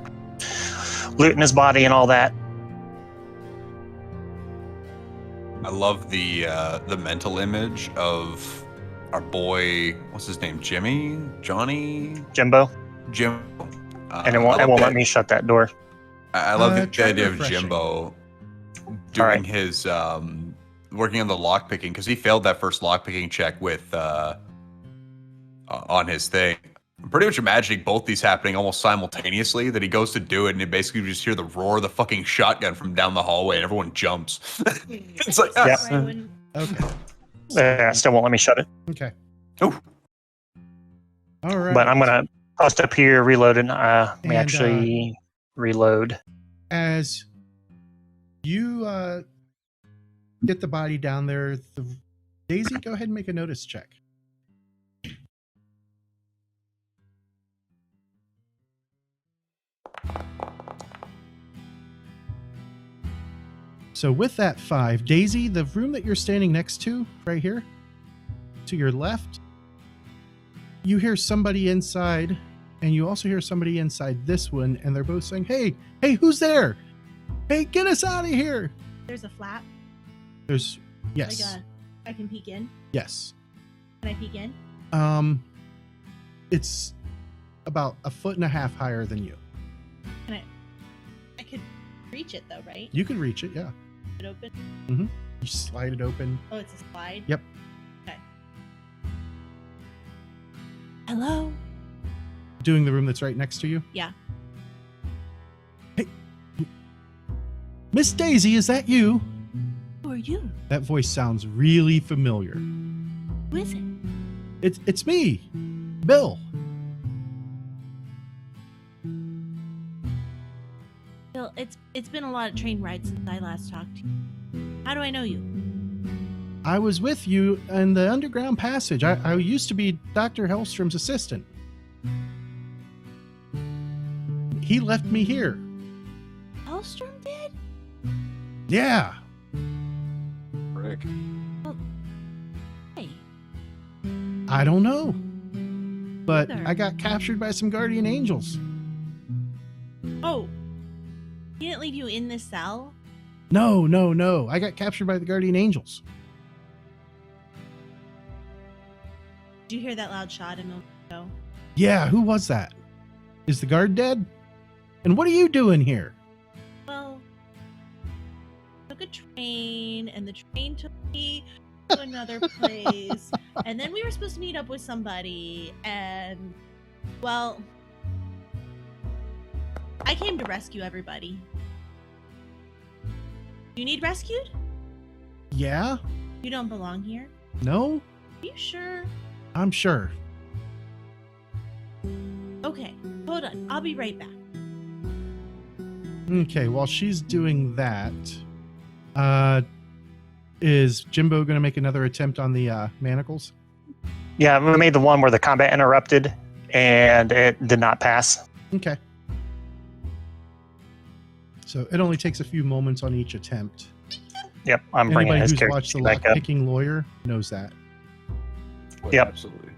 looting his body and all that. I love the mental image of our boy. What's his name? Jimmy? Johnny? Jimbo, Jim. and it won't let me shut that door. I love the try idea of refreshing. Jimbo right. doing his working on the lock picking because he failed that first lock picking check with on his thing. I'm pretty much imagining both these happening almost simultaneously. That he goes to do it, and you basically just hear the roar of the fucking shotgun from down the hallway, and everyone jumps. It's like, Yeah. Okay. Still won't let me shut it. Okay. Oh. All right. But I'm gonna post up here, reload, and let me And, actually reload. As you get the body down there, Daisy, go ahead and make a notice check. So with that 5, Daisy, the room that you're standing next to, right here, to your left, you hear somebody inside, and you also hear somebody inside this one, and they're both saying, hey, who's there? Hey, get us out of here. There's a flap. There's, yes. Like I can peek in. Yes. Can I peek in? It's about 1.5 feet higher than you. I could reach it though, right? You can reach it, yeah. It open? You slide it open. Oh, it's a slide? Yep. Okay. Hello? Doing the room that's right next to you? Yeah. Hey, Miss Daisy, is that you? Who are you? That voice sounds really familiar. Who is it? It's me, Bill. Bill, it's been a lot of train rides since I last talked to you. How do I know you? I was with you in the underground passage. I used to be Dr. Hellstrom's assistant. He left me here. Hellstrom did? Yeah. Rick. Hey. I don't know. But Either. I got captured by some guardian angels. Oh. He didn't leave you in this cell? No. I got captured by the guardian angels. Did you hear that loud shot a moment ago? Yeah, who was that? Is the guard dead? And what are you doing here? Well, took a train, and the train took me to another place, and then we were supposed to meet up with somebody, and, well, I came to rescue everybody. You need rescued? Yeah? You don't belong here? No? Are you sure? I'm sure. Okay, hold on. I'll be right back. Okay, while she's doing that, is Jimbo going to make another attempt on the manacles? Yeah, we made the one where the combat interrupted and it did not pass. Okay. So it only takes a few moments on each attempt. Yep, I'm bringing Anybody his who's character watched The back up. Lock-Picking Lawyer knows that. Yep. Absolutely.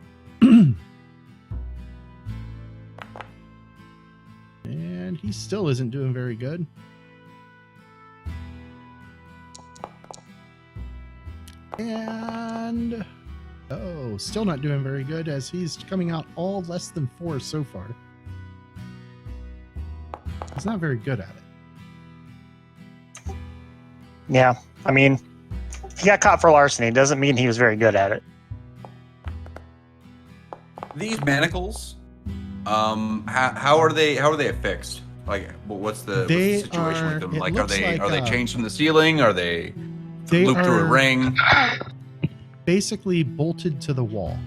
And he still isn't doing very good. And still not doing very good as he's coming out all less than 4 so far. He's not very good at it. Yeah, I mean, he got caught for larceny. Doesn't mean he was very good at it. These manacles, how are they affixed? Like, what's the situation with them? it Like, are looks they like, changed from the ceiling? Are they They looped to a are ring? basically bolted to the wall.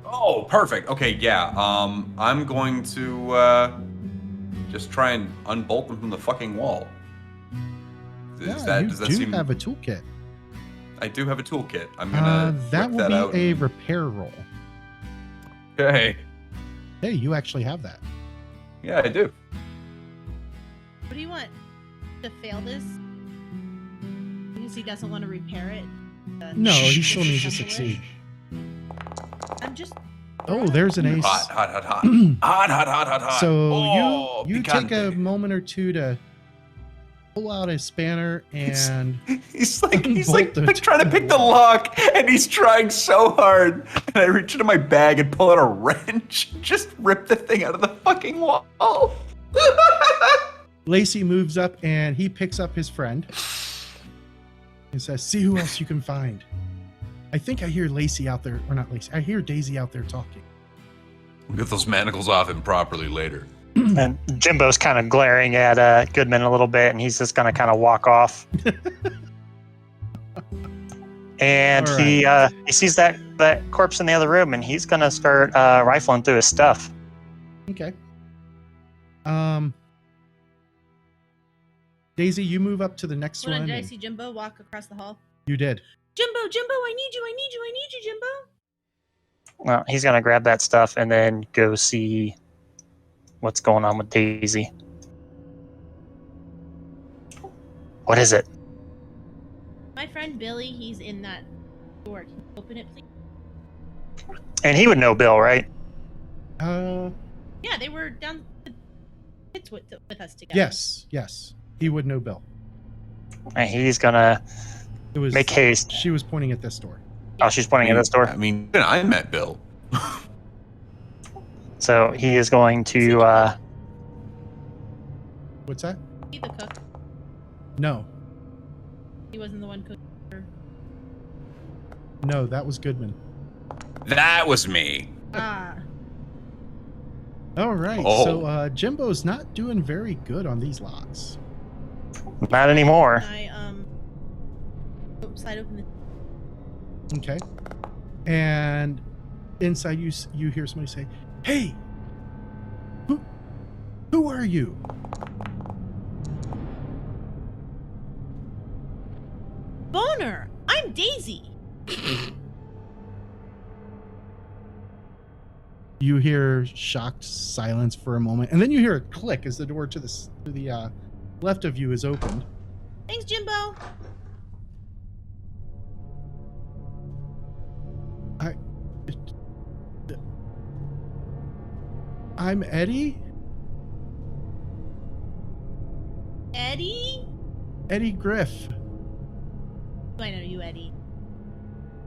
Oh, perfect. Okay, yeah. I'm going to just try and unbolt them from the fucking wall. Does that seem? Have a toolkit. I do have a toolkit. I'm gonna That whip will that be out. a repair roll. Okay. Hey, you actually have that. Yeah, I do. What do you want? To fail this? Because he doesn't want to repair it? No, he still needs to succeed. I'm just... Oh, there's an ace. Hot. Hot. So Oh, you take a picante. moment or two to pull out a spanner and He's like Bolt the trying to pick the lock, and he's trying so hard. And I reach into my bag and pull out a wrench, just rip the thing out of the fucking wall. Lacey moves up and he picks up his friend. He says, see who else you can find. I think I hear Lacey out there, or not Lacey, I hear Daisy out there talking. We'll get those manacles off him properly later. And Jimbo's kind of glaring at Goodman a little bit, and he's just going to kind of walk off. And All he sees that corpse in the other room, and he's going to start rifling through his stuff. Okay. Daisy, you move up to the next Hold on, one. did I and- see Jimbo walk across the hall? You did. Jimbo, I need you, Jimbo. Well, he's going to grab that stuff and then go see what's going on with Daisy. What is it? My friend Billy, he's in that door. Can you open it, please? And he would know Bill, right? Yeah, they were down the pits with us together. Yes. He would know Bill. And he's going to It was make haste. She was pointing at this door. Oh, she's pointing at this door. I mean, I met Bill. So he is going to... What's that? He the cook. No, He wasn't the one cooking. no, that was Goodman. That was me. Ah. All right. Oh. So Jimbo's not doing very good on these locks. Not anymore. I slide open the. Okay. And inside you hear somebody say, "Hey, who are you?" Boner, I'm Daisy. You hear shocked silence for a moment, and then you hear a click as the door to the left of you is opened. Thanks, Jimbo. I'm Eddie. Eddie? Eddie Griff. Do I know you, Eddie?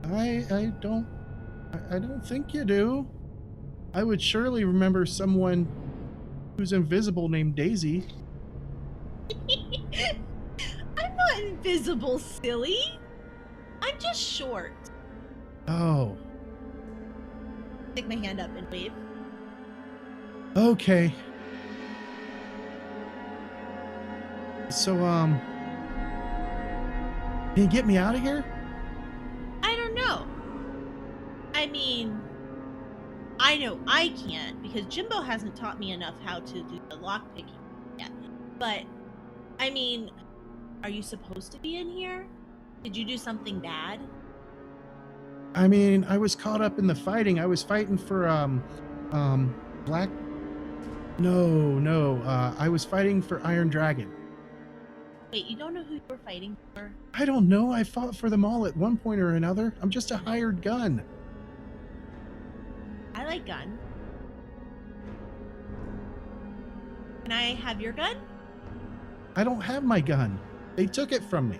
I don't think you do. I would surely remember someone who's invisible named Daisy. I'm not invisible, silly. I'm just short. Oh, Stick my hand up and wave. okay. So, can you get me out of here? I don't know. I mean, I know I can't because Jimbo hasn't taught me enough how to do the lockpicking yet. But, I mean, are you supposed to be in here? Did you do something bad? I mean, I was caught up in the fighting. I was fighting for, Black... No, I was fighting for Iron Dragon. Wait, you don't know who you were fighting for? I don't know. I fought for them all at one point or another. I'm just a hired gun. I like gun. Can I have your gun? I don't have my gun. They took it from me.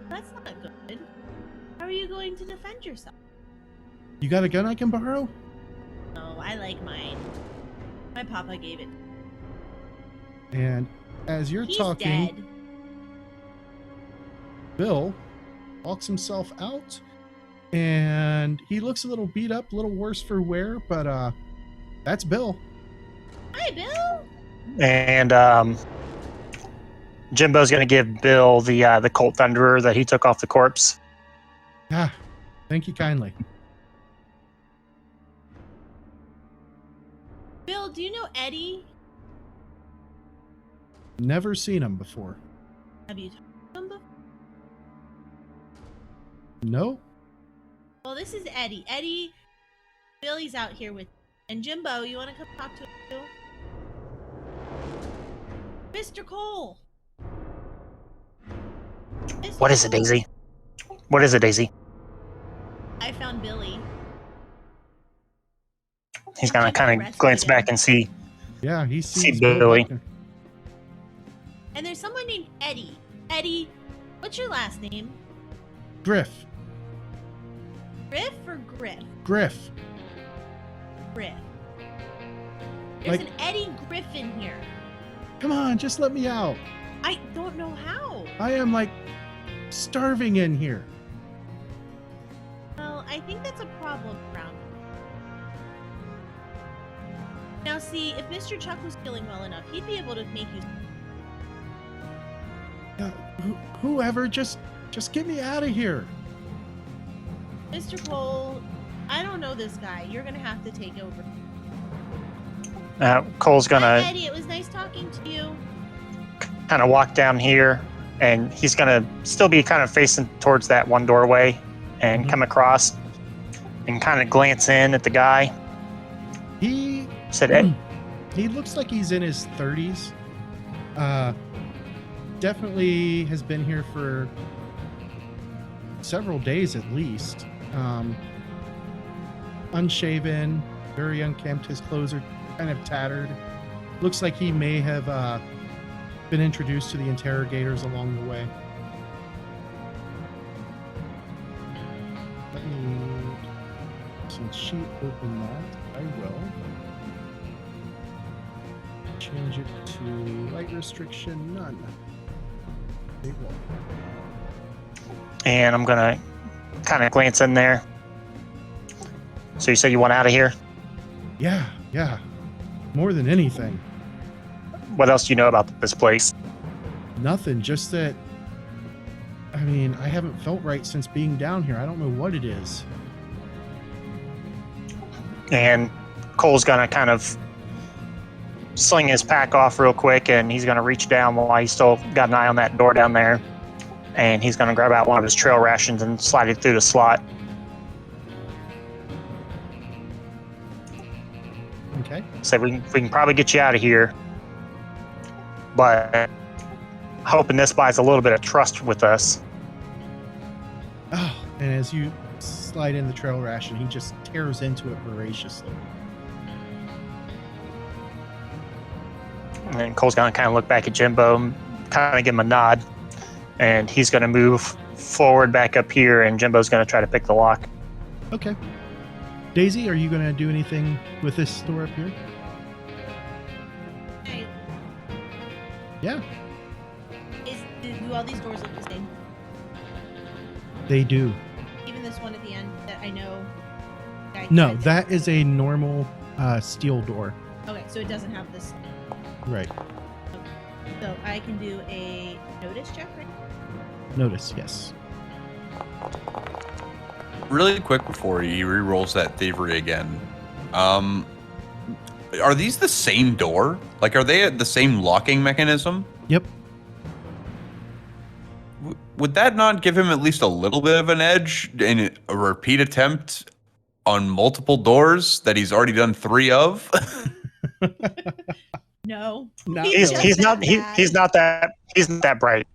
That's not good. How are you going to defend yourself? You got a gun I can borrow? No, I like mine. My papa gave it. And as you're He's talking, dead. Bill walks himself out, and he looks a little beat up, a little worse for wear, but that's Bill. Hi, Bill. And Jimbo's going to give Bill the Colt Thunderer that he took off the corpse. Ah, thank you kindly. Bill, do you know Eddie? Never seen him before. Have you talked to him before? No? Well, this is Eddie. Eddie, Billy's out here with, and Jimbo, you want to come talk to him too? Mr. Cole. Mr. What is it, Cole. Daisy? What is it, Daisy? I found Billy. He's going to kind of glance back and see. Yeah, he sees Billy. Bill. And there's someone named Eddie. Eddie, what's your last name? Griff. Griff or Griff? Griff. Griff. There's Like- an Eddie Griffin here. Come on, just let me out. I don't know how. I am like starving in here. Well, I think that's a problem around. Now, see, if Mr. Chuck was feeling well enough, he'd be able to make you. Whoever, just get me out of here. Mr. Cole, I don't know this guy. You're gonna have to take over. Cole's Hi, gonna Eddie. It was nice talking to you. kind of walk down here, and he's gonna still be kind of facing towards that one doorway, and come across and kind of glance in at the guy. He Said, "Ed, he looks like he's in his 30s. Definitely has been here for several days at least. Unshaven, very unkempt. His clothes are kind of tattered. Looks like he may have been introduced to the interrogators along the way. Let me, since she opened that, I will change it to light restriction none. Big one. and I'm gonna kind of glance in there. So you said you want out of here? Yeah. More than anything. What else do you know about this place?" Nothing, just that, I mean, I haven't felt right since being down here. I don't know what it is. And Cole's gonna kind of sling his pack off real quick, and he's gonna reach down while he's still got an eye on that door down there, and he's gonna grab out one of his trail rations and slide it through the slot. Okay. So we can probably get you out of here, but hoping this buys a little bit of trust with us. Oh, and as you slide in the trail ration, he just tears into it voraciously. And then Cole's gonna kind of look back at Jimbo and kind of give him a nod, and he's gonna move forward back up here, and Jimbo's gonna try to pick the lock. Okay. Daisy, are you going to do anything with this door up here? Hey, Yeah, do all these doors look the same? they do. Even this one at the end that I know. No, that is a normal steel door. Okay, so it doesn't have this. Right. So I can do a notice check, right? Notice, yes. Really quick before he re-rolls that thievery again, are these the same door? Like, are they the same locking mechanism? Yep. Would that not give him at least a little bit of an edge in a repeat attempt on multiple doors that he's already done 3 of? No. Not He's really. not that bright.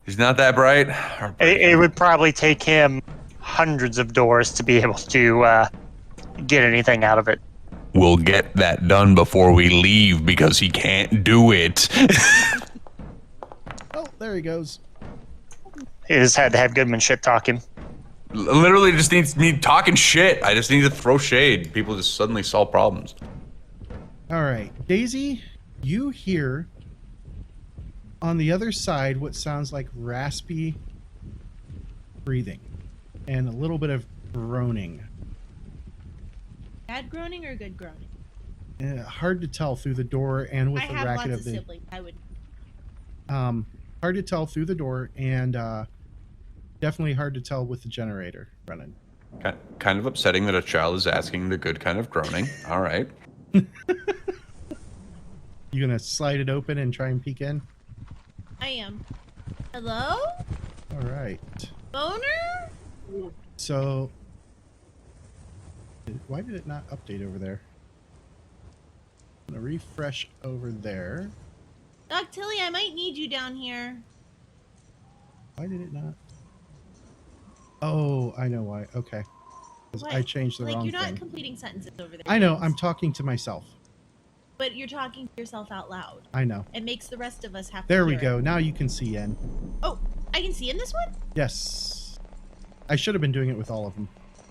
He's not that bright. It would probably take him hundreds of doors to be able to get anything out of it. We'll get that done before we leave because he can't do it. Oh, there he goes. He just had to have Goodman shit talk him. Literally just needs me talking shit. I just need to throw shade. People just suddenly solve problems. All right. Daisy, you hear on the other side what sounds like raspy breathing and a little bit of groaning. Bad groaning or good groaning? Hard to tell through the door and with I the have racket lots of of the siblings. I would. hard to tell through the door and definitely hard to tell with the generator running. Kind of upsetting that a child is asking the good kind of groaning. All right. You gonna slide it open and try and peek in? I am. Hello? All right. Boner? So why did it not update over there? I'm gonna refresh over there. Doc Tilly, I might need you down here. Why did it not? Oh, I know why. Okay. 'Cause What? I changed the Like, wrong you're not thing. completing sentences over there. I know, James. I'm talking to myself. But you're talking to yourself out loud. I know. It makes the rest of us have to There we hear go. it. Now you can see in. Oh, I can see in this one? Yes. I should have been doing it with all of them.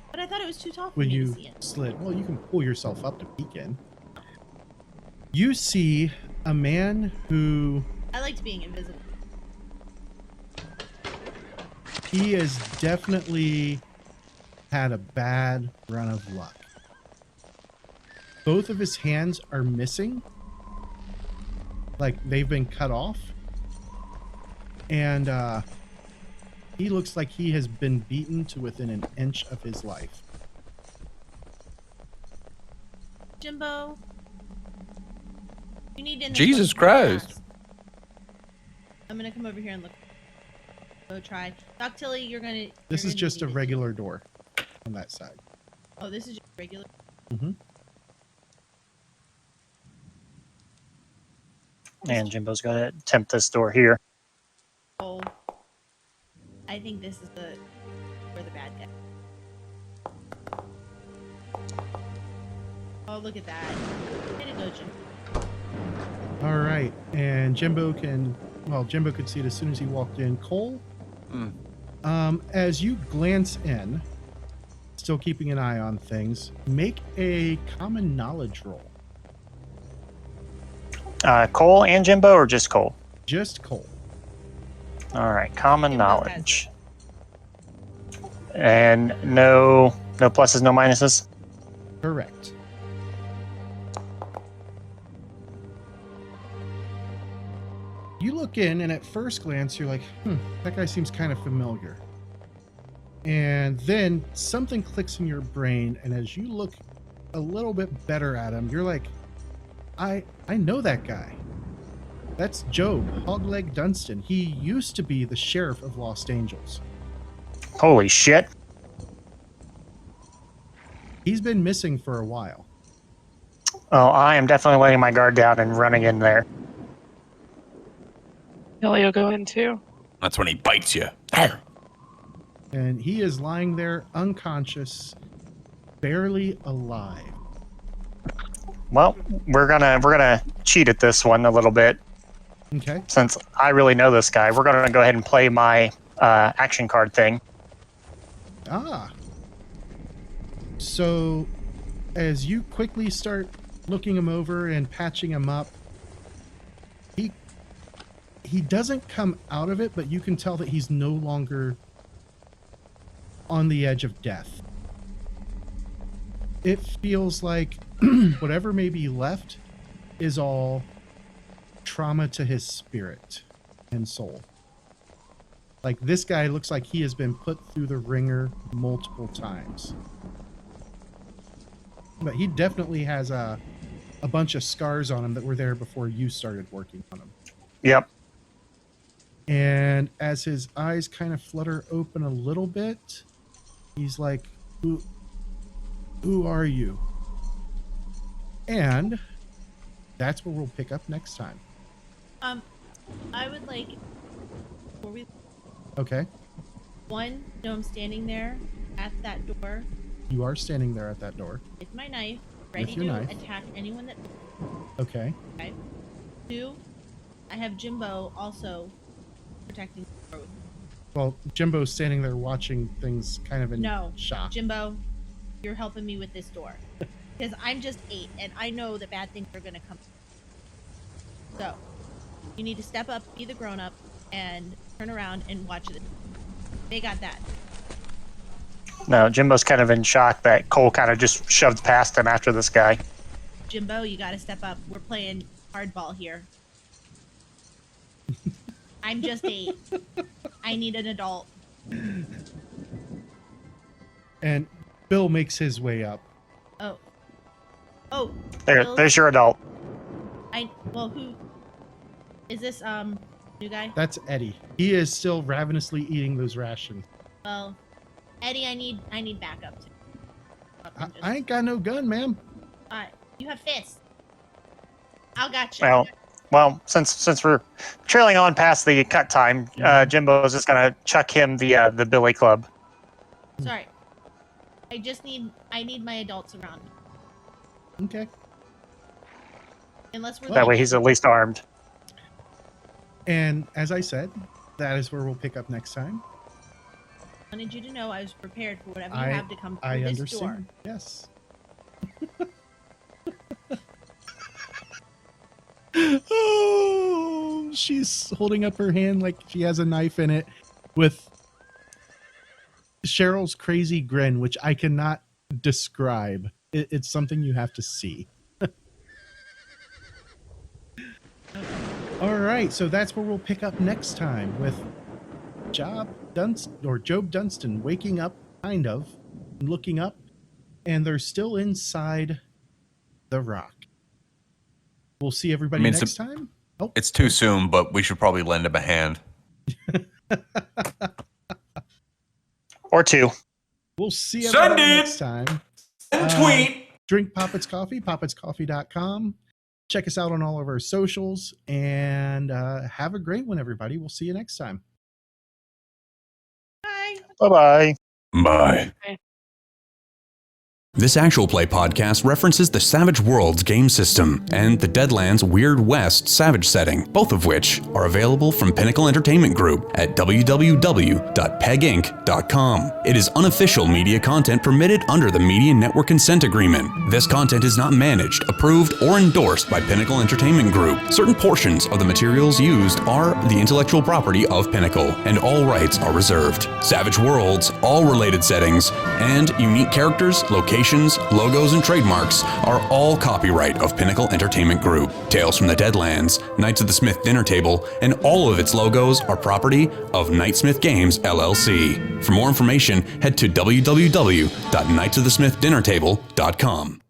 But I thought it was too tall for When me to you see in. slid. Well, you can pull yourself up to peek in. You see a man who... I liked being invisible. He has definitely had a bad run of luck. Both of his hands are missing. Like they've been cut off. And he looks like he has been beaten to within an inch of his life. Jimbo, you need in this Jesus one Christ. fast. I'm gonna come over here and look. Go try. Doc Tilly, you're gonna. This you're is gonna just a need it. regular door on that side. Oh, this is just regular. Mm-hmm. And Jimbo's got to attempt this door here. Oh, I think this is where the bad guy. Oh, look at that. Way to go, Jim. All right, and Jimbo could see it as soon as he walked in. Cole, as you glance in, still keeping an eye on things, make a common knowledge roll. Cole and Jimbo, or just Cole? Just Cole. All right, common Jimbo knowledge. And no pluses, no minuses? Correct. You look in, and at first glance, you're like, that guy seems kind of familiar. And then something clicks in your brain, and as you look a little bit better at him, you're like, I know that guy. That's Job Hogleg Dunstan. He used to be the sheriff of Los Angeles. Holy shit. He's been missing for a while. Oh, I am definitely letting my guard down and running in there. Billy will go in too. That's when he bites you. And he is lying there unconscious, barely alive. Well, we're gonna cheat at this one a little bit. Okay. Since I really know this guy, we're gonna go ahead and play my action card thing. Ah. So, as you quickly start looking him over and patching him up, he doesn't come out of it, but you can tell that he's no longer on the edge of death. It feels like whatever may be left is all trauma to his spirit and soul. Like, this guy looks like he has been put through the ringer multiple times. But he definitely has a bunch of scars on him that were there before you started working on him. Yep. And as his eyes kind of flutter open a little bit, he's like, who are you? And that's where we'll pick up next time. I would like, before we, Okay. one, know I'm standing there at that door You are standing there at that door. with my knife, ready your to knife. attack anyone that. Okay. Okay. Two, I have Jimbo also protecting the road. Well, Jimbo's standing there watching things kind of in No, shock. Jimbo, you're helping me with this door. Because I'm just 8, and I know that bad things are going to come. So, you need to step up, be the grown-up, and turn around and watch it. They got that. No, Jimbo's kind of in shock that Cole kind of just shoved past him after this guy. Jimbo, you got to step up. We're playing hardball here. I'm just 8. I need an adult. And Bill makes his way up. Oh, Bill? There's your adult. Well, who is this? New guy? That's Eddie. He is still ravenously eating those rations. Well, Eddie, I need backup. I ain't got no gun, ma'am. You have fists. I'll got you. Well, since we're trailing on past the cut time, Jimbo's just gonna chuck him the billy club. Sorry. I need my adults around me. Okay. Unless we're That way he's at least armed. And as I said, that is where we'll pick up next time. I wanted you to know I was prepared for whatever you have to come through I this understand. door. Yes. Oh, she's holding up her hand like she has a knife in it with Cheryl's crazy grin, which I cannot describe. It's something you have to see. All right, so that's where we'll pick up next time with Job Dunstan waking up, kind of, and looking up, and they're still inside the rock. We'll see everybody next time. Oh, it's too soon, but we should probably lend him a hand. Or two. We'll see everybody next time. Tweet. Drink Poppets Coffee, poppetscoffee.com. Check us out on all of our socials, and have a great one, everybody. We'll see you next time. Bye. Bye-bye. Bye. Okay. This Actual Play podcast references the Savage Worlds game system and the Deadlands Weird West Savage setting, both of which are available from Pinnacle Entertainment Group at www.peginc.com. It is unofficial media content permitted under the Media Network Consent Agreement. This content is not managed, approved, or endorsed by Pinnacle Entertainment Group. Certain portions of the materials used are the intellectual property of Pinnacle, and all rights are reserved. Savage Worlds, all related settings, and unique characters, locations, logos, and trademarks are all copyright of Pinnacle Entertainment Group. Tales from the Deadlands, Knights of the Smith Dinner Table, and all of its logos are property of Knightsmith Games, LLC. For more information, head to www.knightsofthesmithdinnertable.com.